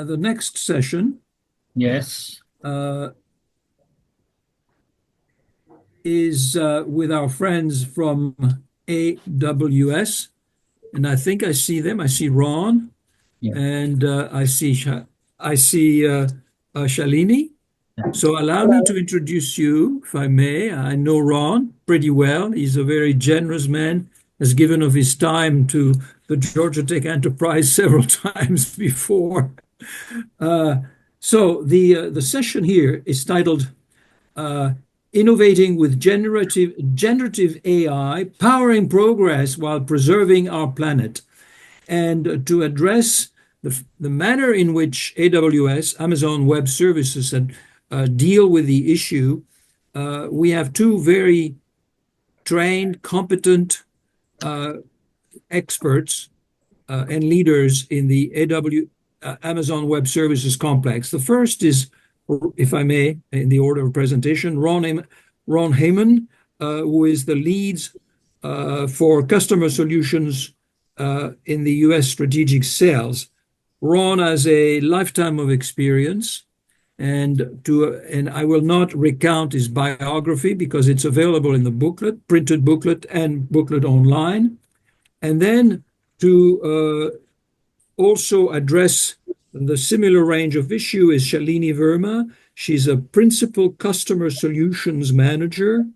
The next session Yes. Is with our friends from AWS. And I think I see them. I see Ron, Yeah. and I see Shalini. So allow me to introduce you, if I may. I know Ron pretty well. He's a very generous man, has given of his time to the Georgia Tech enterprise several times before. So the session here is titled Innovating with Generative AI, Powering Progress While Preserving Our Planet. And to address the manner in which AWS, Amazon Web Services, deal with the issue, we have two very trained, competent experts and leaders in the Amazon Web Services complex. The first is, if I may, in the order of presentation, Ron Heyman, who is the lead for customer solutions in the US strategic sales. Ron has a lifetime of experience, and I will not recount his biography because it's available in the booklet, printed booklet and booklet online. And then to also address the similar range of issue is Shalini Verma. She's a principal customer solutions manager,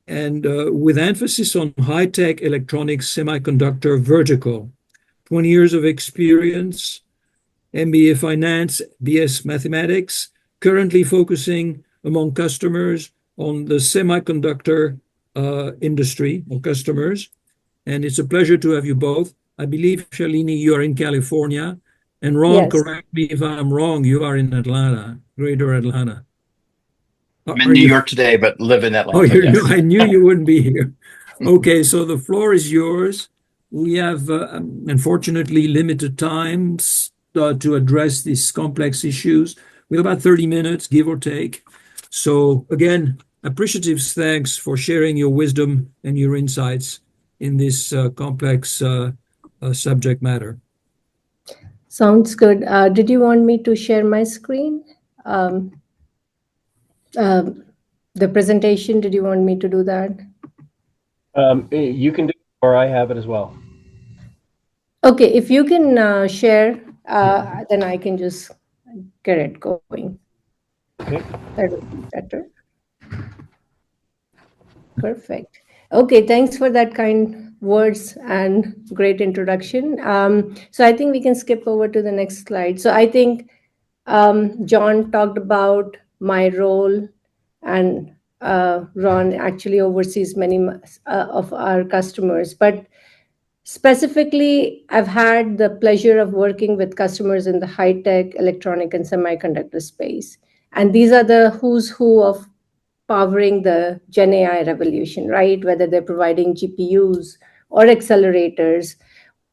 and with emphasis on high-tech electronics semiconductor vertical. 20 years of experience, MBA Finance, BS Mathematics, currently focusing among customers on the semiconductor industry or customers. And it's a pleasure to have you both. I believe, Shalini, you are in California. And Ron, Yes. correct me if I'm wrong, you are in Atlanta, greater Atlanta. I'm in New York today, but live in Atlanta. Oh, yes. I knew you wouldn't be here. Okay, so the floor is yours. We have, unfortunately, limited times to address these complex issues. We have about 30 minutes, give or take. So again, appreciative thanks for sharing your wisdom and your insights in this complex subject matter. Sounds good. Did you want me to share my screen? The presentation, did you want me to do that? You can do it, or I have it as well. Okay, if you can share, then I can just get it going. Okay. That would be better. Perfect. Okay, thanks for that kind words and great introduction. So I think we can skip over to the next slide. So I think John talked about my role, and Ron actually oversees many of our customers. But specifically, I've had the pleasure of working with customers in the high-tech, electronic, and semiconductor space. And these are the who's who of powering the Gen AI revolution, right? Whether they're providing GPUs or accelerators,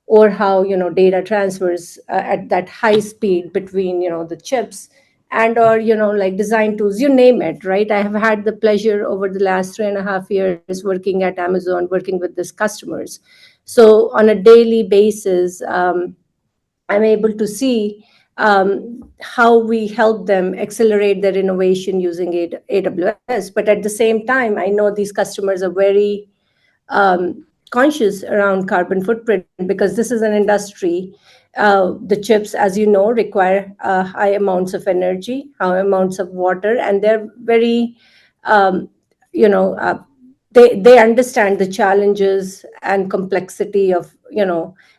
or how data transfers at that high speed between the chips, and or like design tools, you name it, right? I have had the pleasure over the last 3.5 years working at Amazon, working with these customers. So on a daily basis, I'm able to see how we help them accelerate their innovation using AWS. But at the same time, I know these customers are very conscious around carbon footprint, because this is an industry. The chips, as you know, require high amounts of energy, high amounts of water, and they're very, they understand the challenges and complexity of,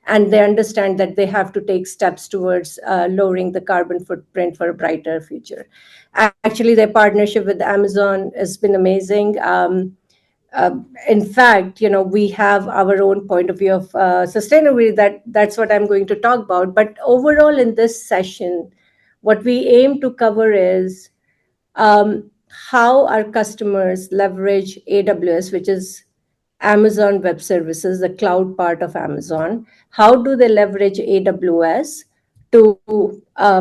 and they understand that they have to take steps towards lowering the carbon footprint for a brighter future. Actually, their partnership with Amazon has been amazing. In fact, we have our own point of view of sustainability. That's what I'm going to talk about. But overall, in this session, what we aim to cover is how our customers leverage AWS, which is Amazon Web Services, the cloud part of Amazon. How do they leverage AWS to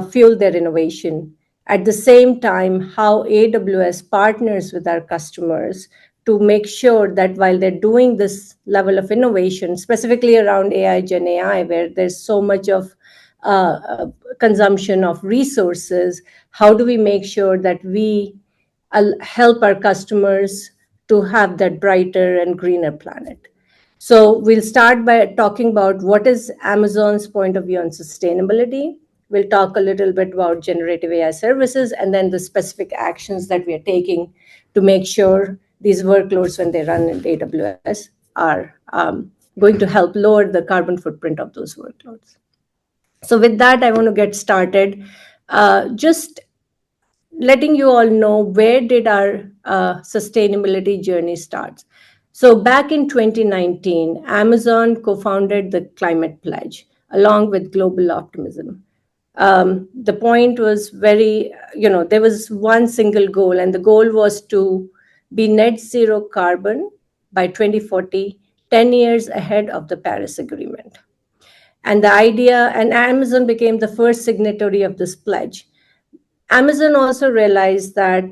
fuel their innovation? At the same time, how AWS partners with our customers to make sure that while they're doing this level of innovation, specifically around AI, Gen AI, where there's so much of consumption of resources, how do we make sure that we help our customers to have that brighter and greener planet? So we'll start by talking about what is Amazon's point of view on sustainability. We'll talk a little bit about generative AI services and then the specific actions that we are taking to make sure these workloads, when they run in AWS, are going to help lower the carbon footprint of those workloads. So with that, I want to get started. Just letting you all know, where did our sustainability journey start? So back in 2019, Amazon co-founded the Climate Pledge along with Global Optimism. The point was there was one single goal, and the goal was to be net zero carbon by 2040, 10 years ahead of the Paris Agreement. And Amazon became the first signatory of this pledge. Amazon also realized that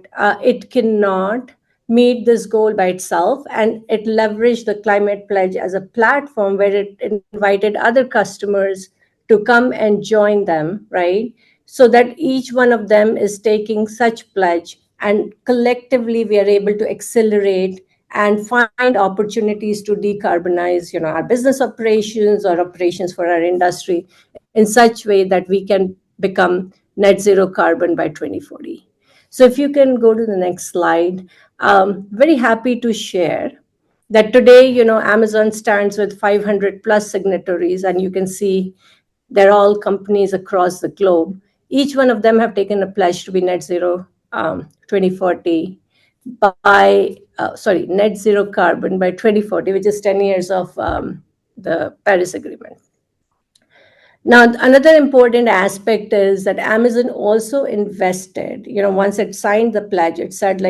it cannot meet this goal by itself, and it leveraged the Climate Pledge as a platform where it invited other customers to come and join them, right? So that each one of them is taking such pledge, and collectively we are able to accelerate and find opportunities to decarbonize, our business operations or operations for our industry in such way that we can become net zero carbon by 2040. So if you can go to the next slide, very happy to share that today, Amazon stands with 500 plus signatories, and you can see they're all companies across the globe. Each one of them have taken a pledge to be net zero 2040 net zero carbon by 2040, which is 10 years of the Paris Agreement. Now, another important aspect is that Amazon also invested, once it signed the pledge, it said,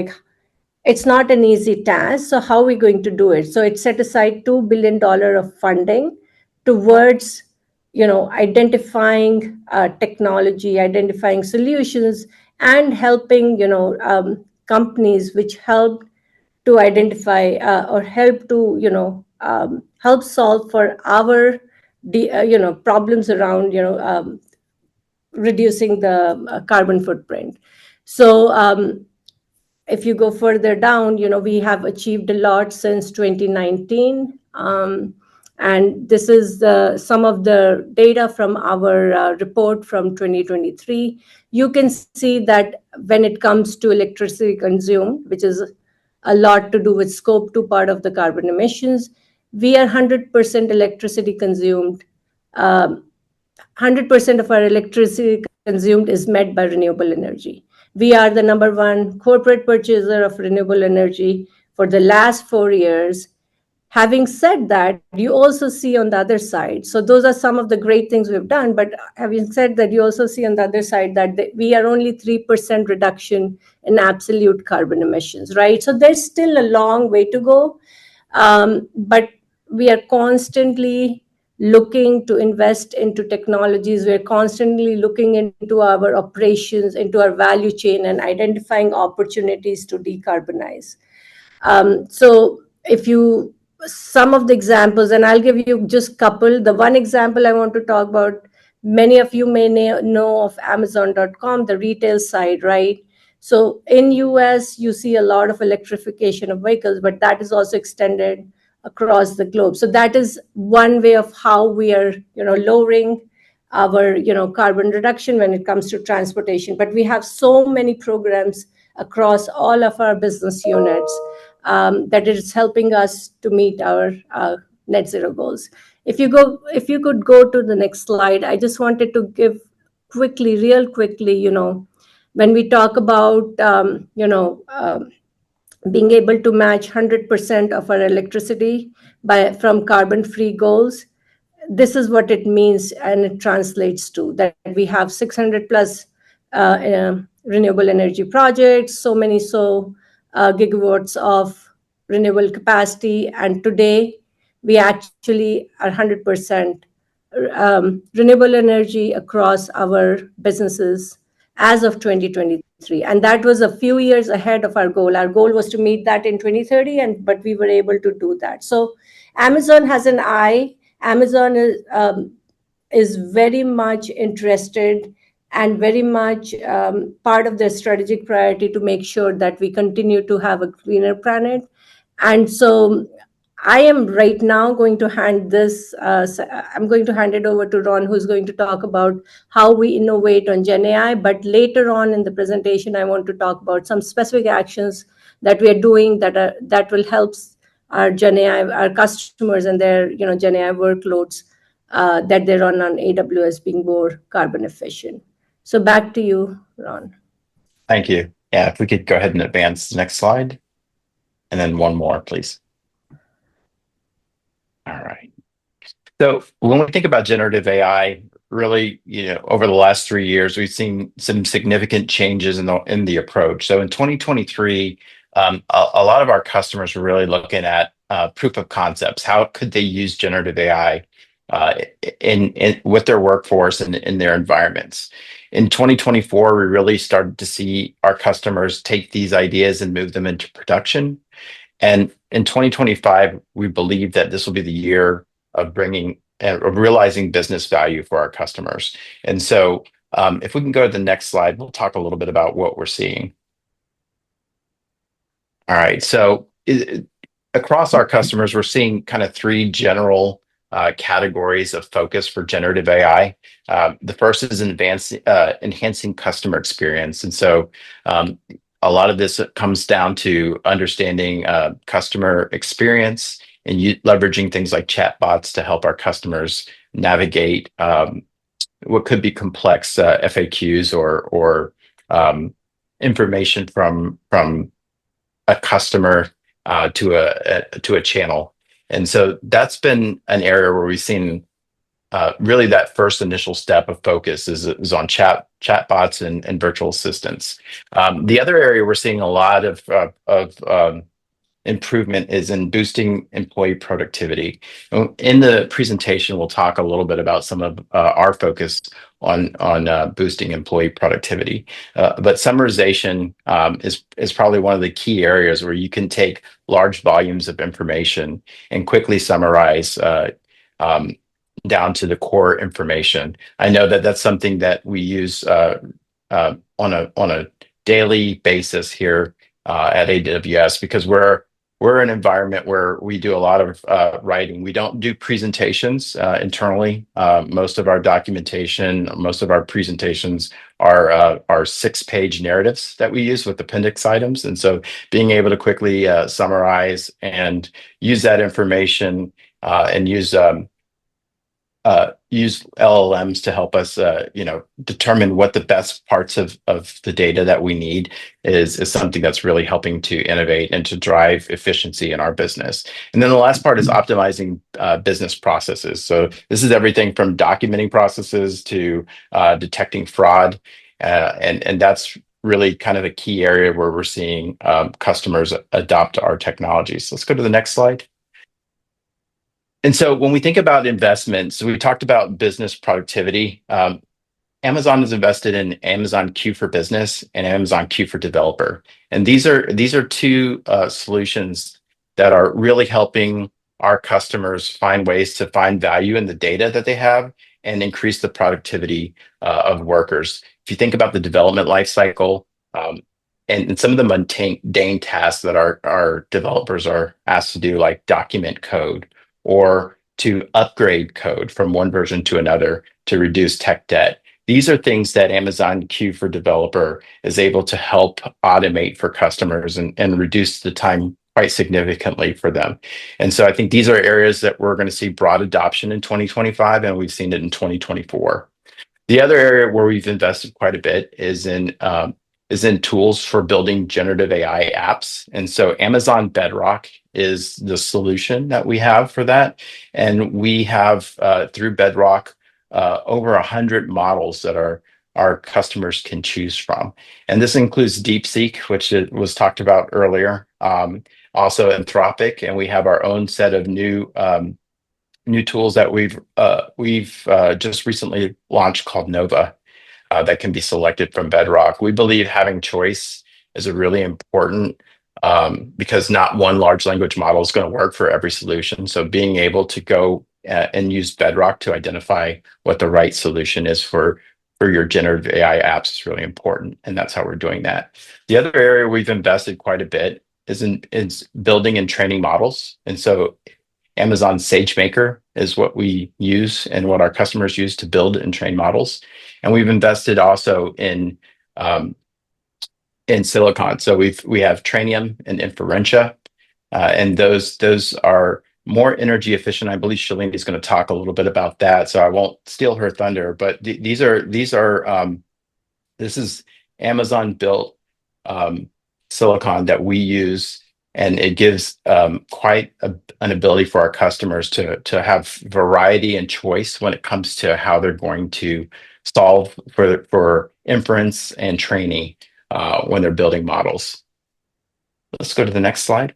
it's not an easy task. So how are we going to do it? So it set aside $2 billion of funding towards, identifying technology, identifying solutions, and helping, companies which help to identify or help to, help solve for our problems around reducing the carbon footprint. So if you go further down, we have achieved a lot since 2019, and this is some of the data from our report from 2023. You can see that when it comes to electricity consumed, which is a lot to do with scope 2 part of the carbon emissions, we are 100% electricity consumed. 100% of our electricity consumed is met by renewable energy. We are the number one corporate purchaser of renewable energy for the last 4 years. Having said that, you also see on the other side, so those are some of the great things we've done, but having said that, you also see on the other side that we are only 3% reduction in absolute carbon emissions, right? So there's still a long way to go, but we are constantly looking to invest into technologies. We're constantly looking into our operations, into our value chain, and identifying opportunities to decarbonize. So some of the examples, and I'll give you just a couple. The one example I want to talk about, many of you may know of Amazon.com, the retail side, right? So in US, you see a lot of electrification of vehicles, but that is also extended across the globe. So that is one way of how we are, lowering our, carbon reduction when it comes to transportation. But we have so many programs across all of our business units that it is helping us to meet our net zero goals. If you could go to the next slide, I just wanted to give real quickly, when we talk about, being able to match 100% of our electricity from carbon-free goals, this is what it means, and it translates to that we have 600 plus renewable energy projects, so many gigawatts of renewable capacity, and today we actually are 100% renewable energy across our businesses as of 2023, and that was a few years ahead of our goal. Our goal was to meet that in 2030, but we were able to do that. So Amazon has an eye. Amazon is very much interested and very much part of their strategic priority to make sure that we continue to have a cleaner planet. And so I am right now going to hand this, I'm going to hand it over to Ron, who's going to talk about how we innovate on Gen AI. But later on in the presentation, I want to talk about some specific actions that we are doing that will help our Gen AI, our customers and their Gen AI workloads that they run on AWS being more carbon efficient. So back to you, Ron. Thank you. Yeah, if we could go ahead and advance the next slide. And then one more, please. All right. So when we think about generative AI, really, over the last 3 years, we've seen some significant changes in the approach. So in 2023, a lot of our customers were really looking at proof of concepts. How could they use generative AI with their workforce and in their environments? In 2024, we really started to see our customers take these ideas and move them into production. And in 2025, we believe that this will be the year of realizing business value for our customers. And so if we can go to the next slide, we'll talk a little bit about what we're seeing. All right. So across our customers, we're seeing kind of 3 general categories of focus for generative AI. The first is enhancing customer experience. And so a lot of this comes down to understanding customer experience and leveraging things like chatbots to help our customers navigate what could be complex FAQs or information from a customer to a channel. And so that's been an area where we've seen really that first initial step of focus is on chatbots and virtual assistants. The other area we're seeing a lot of improvement is in boosting employee productivity. In the presentation, we'll talk a little bit about some of our focus on boosting employee productivity. But summarization is probably one of the key areas where you can take large volumes of information and quickly summarize down to the core information. I know that that's something that we use on a daily basis here at AWS, because we're an environment where we do a lot of writing. We don't do presentations internally. Most of our documentation, most of our presentations are 6-page narratives that we use with appendix items. And so being able to quickly summarize and use that information and use LLMs to help us, determine what the best parts of the data that we need is something that's really helping to innovate and to drive efficiency in our business. And then the last part is optimizing business processes. So this is everything from documenting processes to detecting fraud, and that's really kind of a key area where we're seeing customers adopt our technologies. Let's go to the next slide. And so when we think about investments, we talked about business productivity. Amazon has invested in Amazon Q for Business and Amazon Q for Developer. And these are 2 solutions that are really helping our customers find ways to find value in the data that they have and increase the productivity of workers. If you think about the development lifecycle and some of the mundane tasks that our developers are asked to do, like document code or to upgrade code from one version to another to reduce tech debt. These are things that Amazon Q for Developer is able to help automate for customers and reduce the time quite significantly for them. And so I think these are areas that we're going to see broad adoption in 2025, and we've seen it in 2024. The other area where we've invested quite a bit is in tools for building generative AI apps. And so Amazon Bedrock is the solution that we have for that. And we have, through Bedrock, over 100 models that our customers can choose from. And this includes DeepSeek, which was talked about earlier, also Anthropic, and we have our own set of new tools that we've just recently launched called Nova. That can be selected from Bedrock. We believe having choice is a really important because not one large language model is going to work for every solution. So being able to go and use Bedrock to identify what the right solution is for your generative AI apps is really important, and that's how we're doing that. The other area we've invested quite a bit is building and training models, and so Amazon SageMaker is what we use and what our customers use to build and train models, and we've invested also in silicon. So we have Trainium and Inferentia, and those are more energy efficient. I believe Shalini is going to talk a little bit about that, so I won't steal her thunder. But this is Amazon built silicon that we use, and it gives quite an ability for our customers to have variety and choice when it comes to how they're going to solve for inference and training when they're building models. Let's go to the next slide.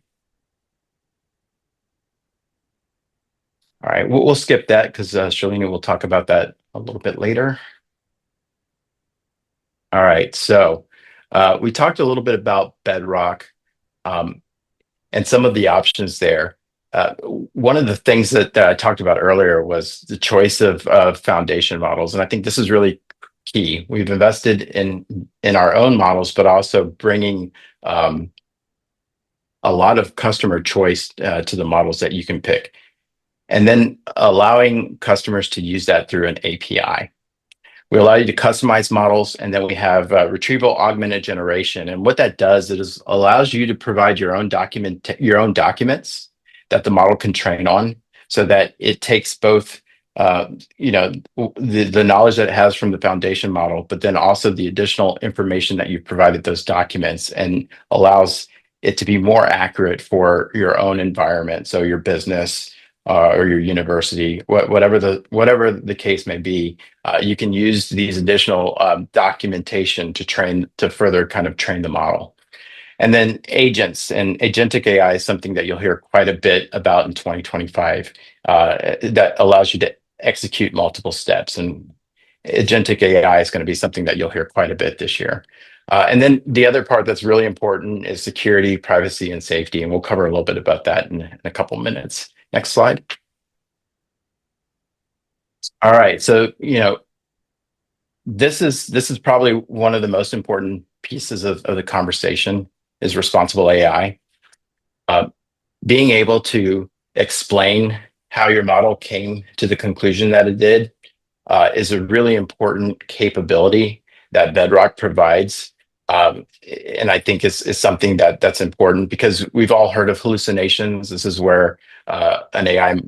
All right, we'll skip that because Shalini will talk about that a little bit later. All right, so we talked a little bit about Bedrock and some of the options there. One of the things that I talked about earlier was the choice of foundation models, and I think this is really key. We've invested in our own models, but also bringing a lot of customer choice to the models that you can pick, and then allowing customers to use that through an API. We allow you to customize models, and then we have retrieval augmented generation. And what that does is allows you to provide your own documents that the model can train on, so that it takes both the knowledge that it has from the foundation model, but then also the additional information that you've provided those documents, and allows it to be more accurate for your own environment. So your business or your university, whatever the case may be, you can use these additional documentation to further kind of train the model. And then agents and agentic AI is something that you'll hear quite a bit about in 2025 that allows you to execute multiple steps. And agentic AI is going to be something that you'll hear quite a bit this year. And then the other part that's really important is security, privacy, and safety. And we'll cover a little bit about that in a couple minutes. Next slide. All right, so this is probably one of the most important pieces of the conversation is responsible AI. Being able to explain how your model came to the conclusion that it did is a really important capability that Bedrock provides. And I think is something that's important, because we've all heard of hallucinations. This is where an AI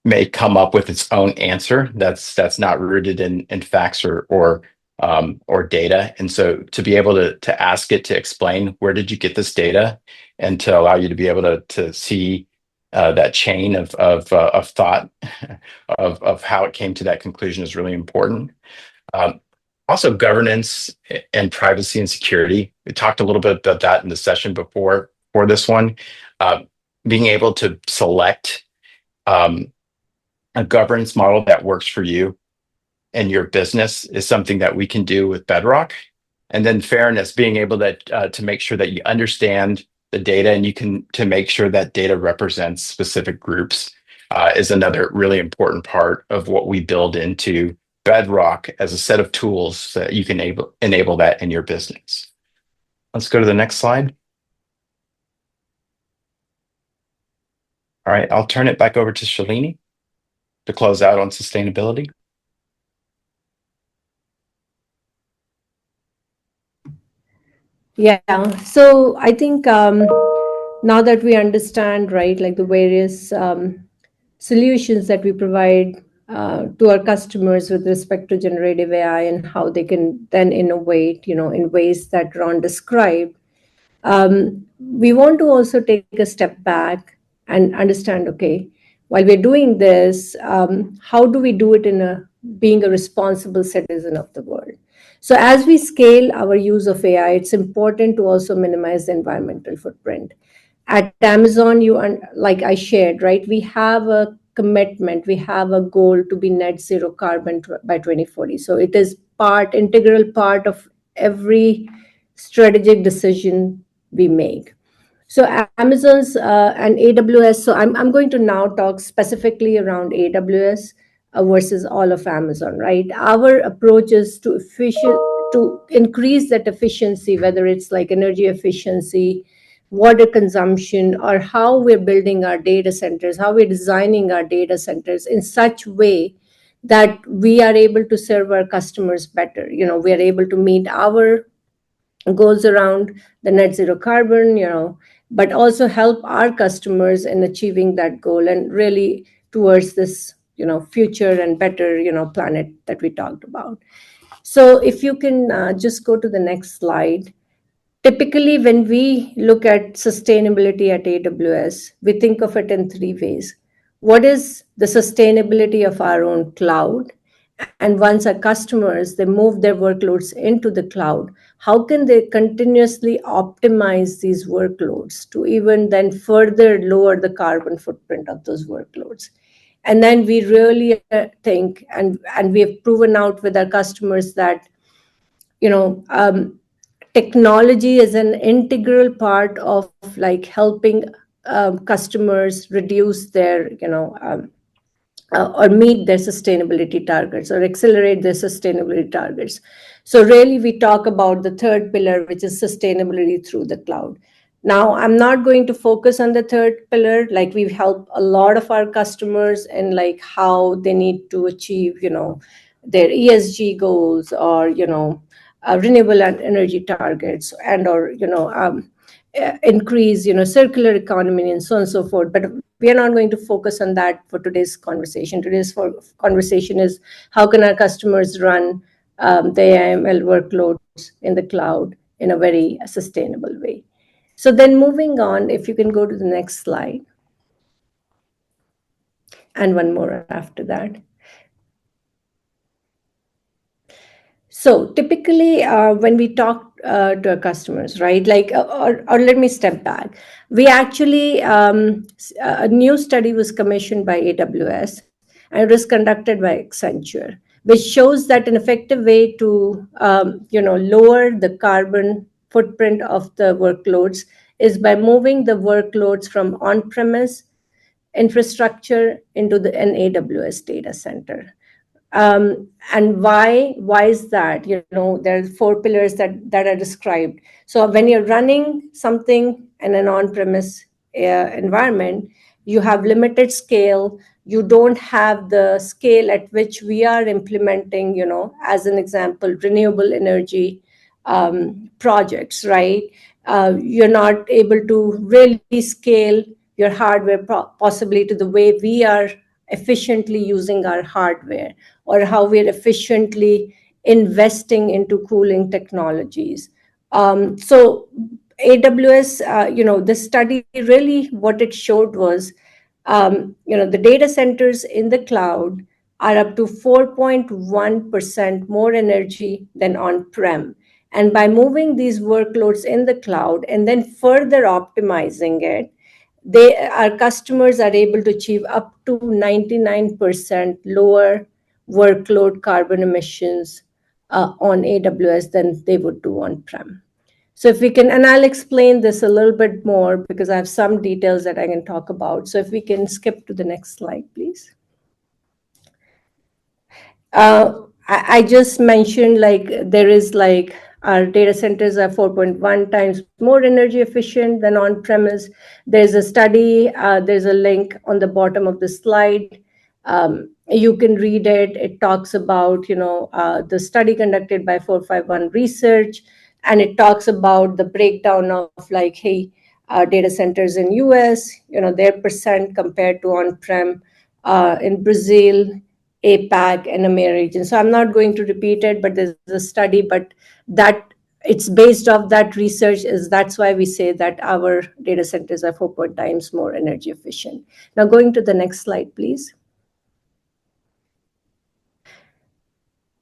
may come up with its own answer that's not rooted in facts or data. And so to be able to ask it to explain, where did you get this data, and to allow you to be able to see that chain of thought of how it came to that conclusion is really important. Also, governance and privacy and security. We talked a little bit about that in the session before for this one. Being able to select a governance model that works for you and your business is something that we can do with Bedrock. And then fairness, being able to make sure that you understand the data, and to make sure that data represents specific groups is another really important part of what we build into Bedrock as a set of tools that you can enable that in your business. Let's go to the next slide. All right, I'll turn it back over to Shalini to close out on sustainability. Yeah, so I think now that we understand, right, like the various solutions that we provide to our customers with respect to generative AI and how they can then innovate, in ways that Ron described, we want to also take a step back and understand, okay, while we're doing this, how do we do it being a responsible citizen of the world? So as we scale our use of AI, it's important to also minimize the environmental footprint. At Amazon, like I shared, right, we have a commitment, we have a goal to be net zero carbon by 2040. So it is integral part of every strategic decision we make. So Amazon's and AWS. So I'm going to now talk specifically around AWS versus all of Amazon, right? Our approach is to increase that efficiency, whether it's like energy efficiency, water consumption, or how we're building our data centers, how we're designing our data centers in such way that we are able to serve our customers better. We are able to meet our goals around the net zero carbon, but also help our customers in achieving that goal and really towards this, future and better, planet that we talked about. So if you can just go to the next slide. Typically, when we look at sustainability at AWS, we think of it in three ways. What is the sustainability of our own cloud? And once our customers, they move their workloads into the cloud, how can they continuously optimize these workloads to even then further lower the carbon footprint of those workloads? And then we really think, and we have proven out with our customers that, technology is an integral part of like helping customers reduce their, or meet their sustainability targets or accelerate their sustainability targets. So really, we talk about the third pillar, which is sustainability through the cloud. Now, I'm not going to focus on the third pillar. Like we've helped a lot of our customers in like how they need to achieve, their ESG goals or, renewable energy targets and or, increase, circular economy and so on and so forth. But we are not going to focus on that for today's conversation. Today's conversation is how can our customers run the AML workloads in the cloud in a very sustainable way. So then moving on, if you can go to the next slide. And one more after that. So typically, when we talk to our customers, right, like, or let me step back. We actually, a new study was commissioned by AWS and it was conducted by Accenture, which shows that an effective way to, lower the carbon footprint of the workloads is by moving the workloads from on-premise infrastructure into an AWS data center. And why is that? There are four pillars that are described. So when you're running something in an on-premise environment, you have limited scale. You don't have the scale at which we are implementing, as an example, renewable energy projects, right? You're not able to really scale your hardware possibly to the way we are efficiently using our hardware or how we're efficiently investing into cooling technologies. So AWS, the study really what it showed was, the data centers in the cloud are up to 4.1% more energy than on-prem. And by moving these workloads in the cloud and then further optimizing it, our customers are able to achieve up to 99% lower workload carbon emissions on AWS than they would do on-prem. So if we can, and I'll explain this a little bit more because I have some details that I can talk about. So if we can skip to the next slide, please. I just mentioned like there is like our data centers are 4.1 times more energy efficient than on-premise. There's a study, there's a link on the bottom of the slide. You can read it. It talks about, the study conducted by 451 Research, and it talks about the breakdown of like, hey, data centers in US, their percent compared to on-prem in Brazil, APAC, and EMEA region. So I'm not going to repeat it, but there's a study, but that it's based off that research that's why we say that our data centers are 4 times more energy efficient. Now going to the next slide, please.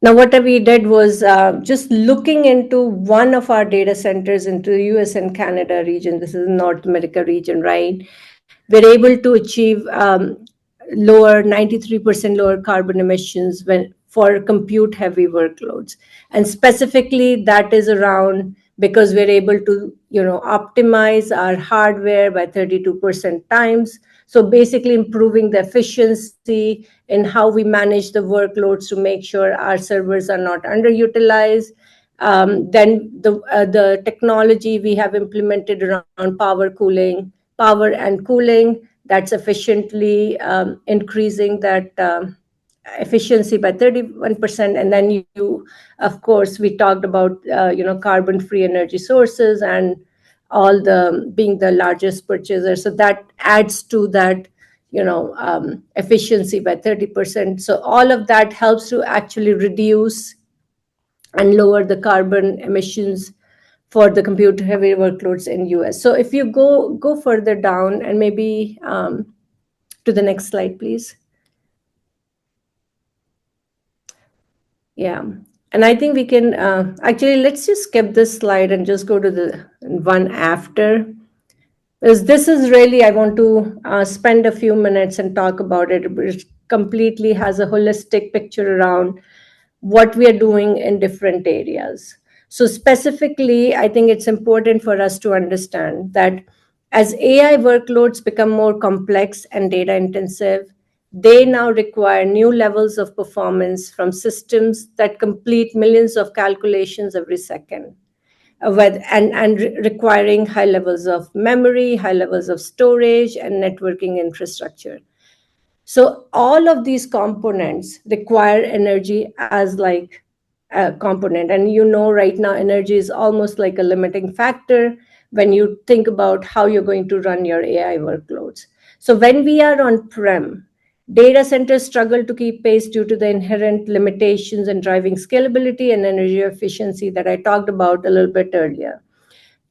Now, what we did was just looking into one of our data centers into the US and Canada region. This is North America region, right? We're able to achieve 93% lower carbon emissions for compute heavy workloads. And specifically, that is around because we're able to, optimize our hardware by 32% times. So basically improving the efficiency in how we manage the workloads to make sure our servers are not underutilized. Then the technology we have implemented around power and cooling, that's efficiently increasing that efficiency by 31%. And then of course, we talked about carbon-free energy sources and all the being the largest purchaser. So that adds to that efficiency by 30%. So all of that helps to actually reduce and lower the carbon emissions for the compute heavy workloads in US. So if you go further down and maybe to the next slide, please. Yeah. And I think we can actually, let's just skip this slide and just go to the one after. Because this is really, I want to spend a few minutes and talk about it. It completely has a holistic picture around what we are doing in different areas. So specifically, I think it's important for us to understand that as AI workloads become more complex and data intensive, they now require new levels of performance from systems that complete millions of calculations every second, and requiring high levels of memory, high levels of storage, and networking infrastructure. So all of these components require energy as like a component. And right now, energy is almost like a limiting factor when you think about how you're going to run your AI workloads. So when we are on-prem, data centers struggle to keep pace due to the inherent limitations in driving scalability and energy efficiency that I talked about a little bit earlier.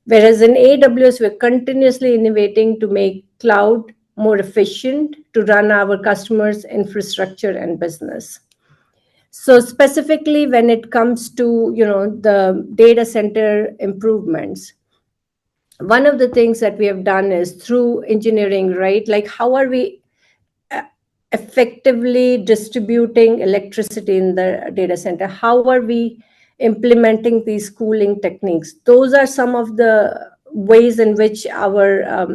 Whereas in AWS, we're continuously innovating to make cloud more efficient to run our customers' infrastructure and business. So specifically, when it comes to the data center improvements, one of the things that we have done is through engineering, right? Like how are we effectively distributing electricity in the data center? How are we implementing these cooling techniques? Those are some of the ways in which our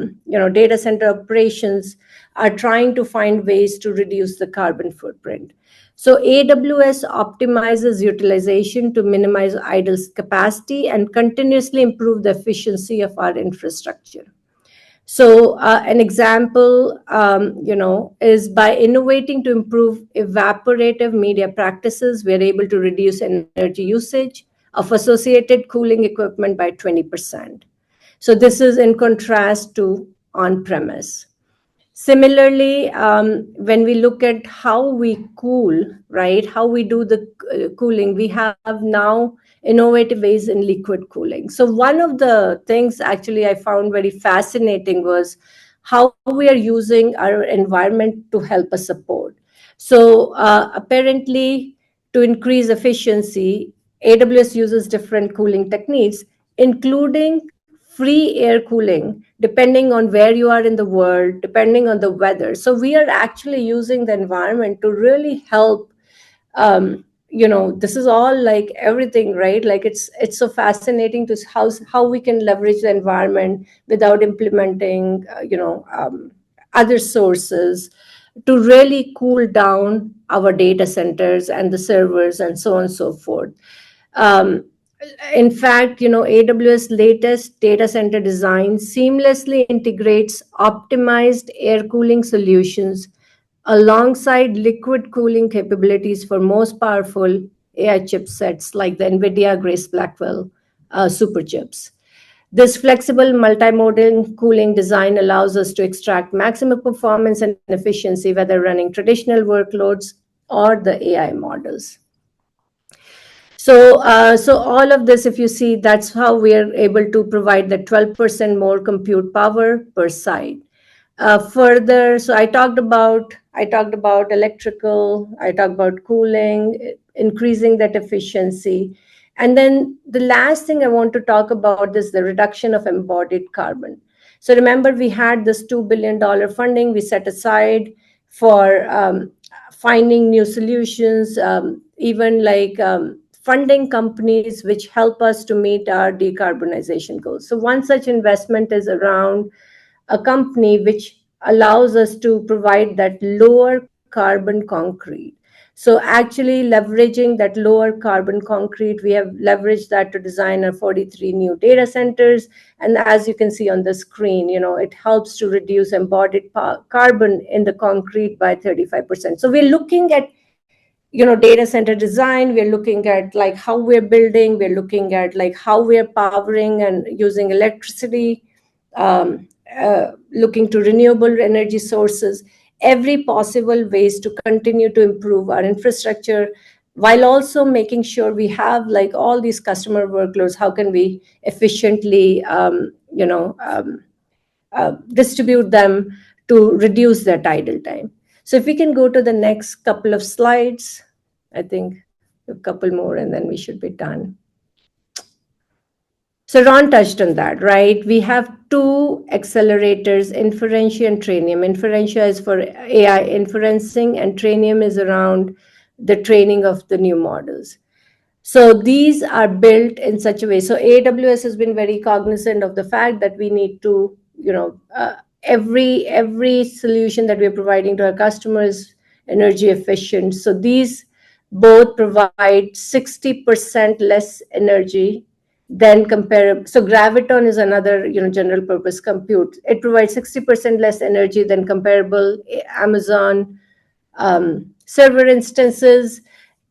data center operations are trying to find ways to reduce the carbon footprint. So AWS optimizes utilization to minimize idle capacity and continuously improve the efficiency of our infrastructure. So an example, is by innovating to improve evaporative media practices, we're able to reduce energy usage of associated cooling equipment by 20%. So this is in contrast to on-premise. Similarly, when we look at how we cool, right, how we do the cooling, we have now innovative ways in liquid cooling. So one of the things actually I found very fascinating was how we are using our environment to help us support. So apparently, to increase efficiency, AWS uses different cooling techniques, including free air cooling, depending on where you are in the world, depending on the weather. So we are actually using the environment to really help. This is all like everything, right? Like it's so fascinating to how we can leverage the environment without implementing, other sources to really cool down our data centers and the servers and so on and so forth. In fact, AWS latest data center design seamlessly integrates optimized air cooling solutions alongside liquid cooling capabilities for most powerful AI chipsets like the NVIDIA Grace Blackwell superchips. This flexible multimodal cooling design allows us to extract maximum performance and efficiency, whether running traditional workloads or the AI models. So all of this, if you see, that's how we are able to provide the 12% more compute power per site. Further, so I talked about electrical, I talked about cooling, increasing that efficiency. And then the last thing I want to talk about is the reduction of embodied carbon. So remember, we had this $2 billion funding we set aside for finding new solutions, even like funding companies which help us to meet our decarbonization goals. So one such investment is around a company which allows us to provide that lower carbon concrete. So actually leveraging that lower carbon concrete, we have leveraged that to design our 43 new data centers. And as you can see on the screen, it helps to reduce embodied carbon in the concrete by 35%. So we're looking at data center design, we're looking at like how we're building, we're looking at like how we're powering and using electricity, looking to renewable energy sources, every possible ways to continue to improve our infrastructure, while also making sure we have like all these customer workloads, how can we efficiently distribute them to reduce their idle time. So if we can go to the next couple of slides, I think a couple more and then we should be done. So Ron touched on that, right? We have two accelerators, Inferentia and Trainium. Inferentia is for AI inferencing and Trainium is around the training of the new models. So these are built in such a way. So AWS has been very cognizant of the fact that we need to, every solution that we're providing to our customers energy efficient. So these both provide 60% less energy than comparable. So Graviton is another, general purpose compute. It provides 60% less energy than comparable Amazon server instances.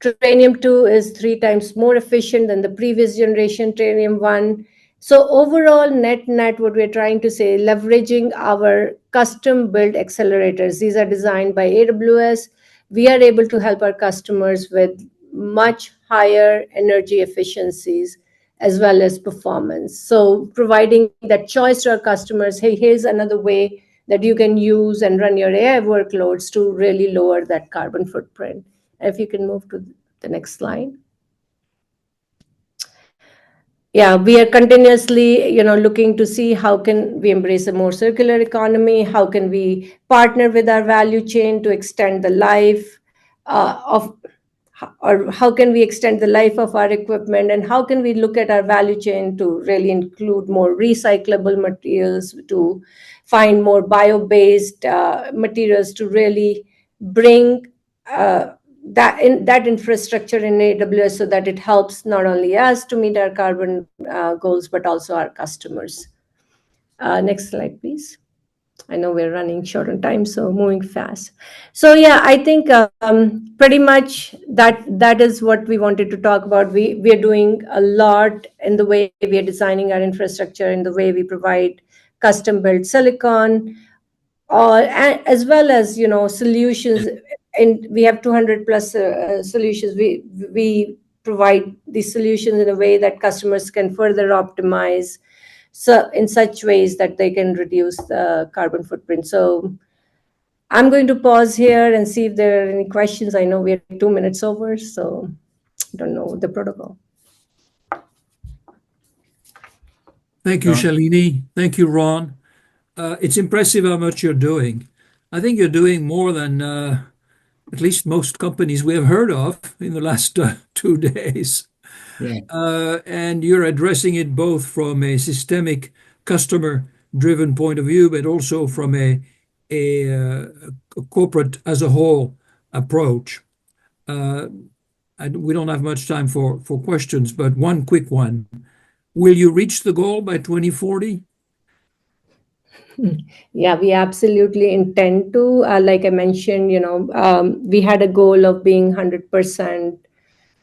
Trainium 2 is 3 times more efficient than the previous generation Trainium 1. So overall, net, what we're trying to say, leveraging our custom built accelerators. These are designed by AWS. We are able to help our customers with much higher energy efficiencies as well as performance. So providing that choice to our customers, hey, here's another way that you can use and run your AI workloads to really lower that carbon footprint. If you can move to the next slide. Yeah, we are continuously, looking to see how can we embrace a more circular economy, how can we partner with our value chain to extend the life or how can we extend the life of our equipment, and how can we look at our value chain to really include more recyclable materials, to find more bio-based materials to really bring that infrastructure in AWS so that it helps not only us to meet our carbon goals, but also our customers. Next slide, please. I know we're running short on time, so moving fast. So yeah, I think pretty much that is what we wanted to talk about. We are doing a lot in the way we are designing our infrastructure, in the way we provide custom built silicon, as well as solutions. And we have 200 plus solutions. We provide these solutions in a way that customers can further optimize, so in such ways that they can reduce the carbon footprint. So I'm going to pause here and see if there are any questions. I know we're 2 minutes over, so I don't know the protocol. Thank you, Shalini. Thank you, Ron. It's impressive how much you're doing. I think you're doing more than at least most companies we have heard of in the last 2 days. Yeah. And you're addressing it both from a systemic customer-driven point of view, but also from a corporate as a whole approach. We don't have much time for questions, but one quick one. Will you reach the goal by 2040? Yeah, we absolutely intend to. Like I mentioned, we had a goal of being 100%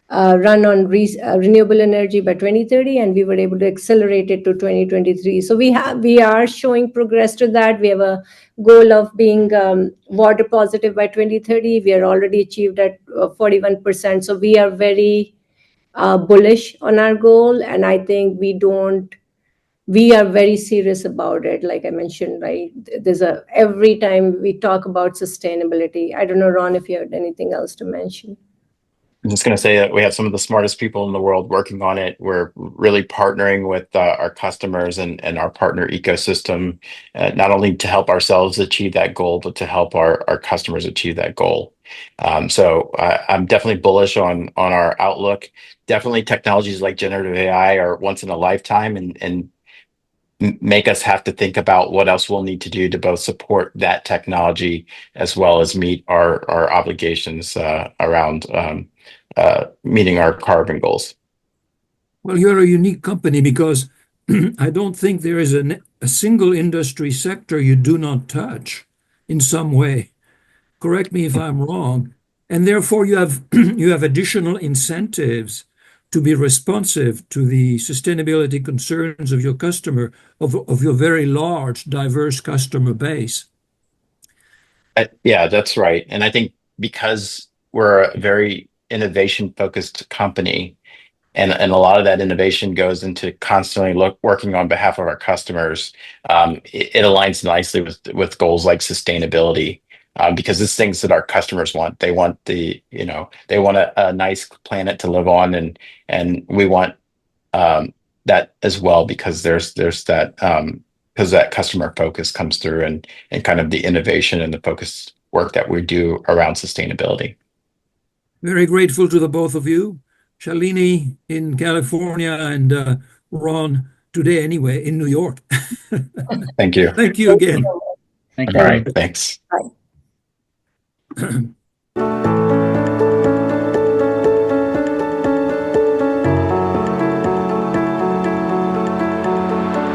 run on renewable energy by 2030, and we were able to accelerate it to 2023. So we are showing progress to that. We have a goal of being water positive by 2030. We are already achieved at 41%. So we are very bullish on our goal, and I think we are very serious about it. Like I mentioned, right? Every time we talk about sustainability. I don't know, Ron, if you had anything else to mention. I'm just going to say that we have some of the smartest people in the world working on it. We're really partnering with our customers and our partner ecosystem, not only to help ourselves achieve that goal, but to help our customers achieve that goal. So I'm definitely bullish on our outlook. Definitely technologies like generative AI are once in a lifetime, and make us have to think about what else we'll need to do to both support that technology as well as meet our obligations around meeting our carbon goals. Well, you're a unique company because I don't think there is a single industry sector you do not touch in some way. Correct me if I'm wrong. And therefore, you have you have additional incentives to be responsive to the sustainability concerns of your customer, of your very large, diverse customer base. Yeah, that's right. And I think because we're a very innovation focused company, and a lot of that innovation goes into constantly working on behalf of our customers, it aligns nicely with goals like sustainability. Because it's things that our customers want. They want they want a nice planet to live on, and we want that as well, because there's that because that customer focus comes through, and kind of the innovation and the focused work that we do around sustainability. Very grateful to the both of you. Shalini in California and Ron today anyway in New York. Thank you. Thank you again. Thank All you. right, thanks. Bye.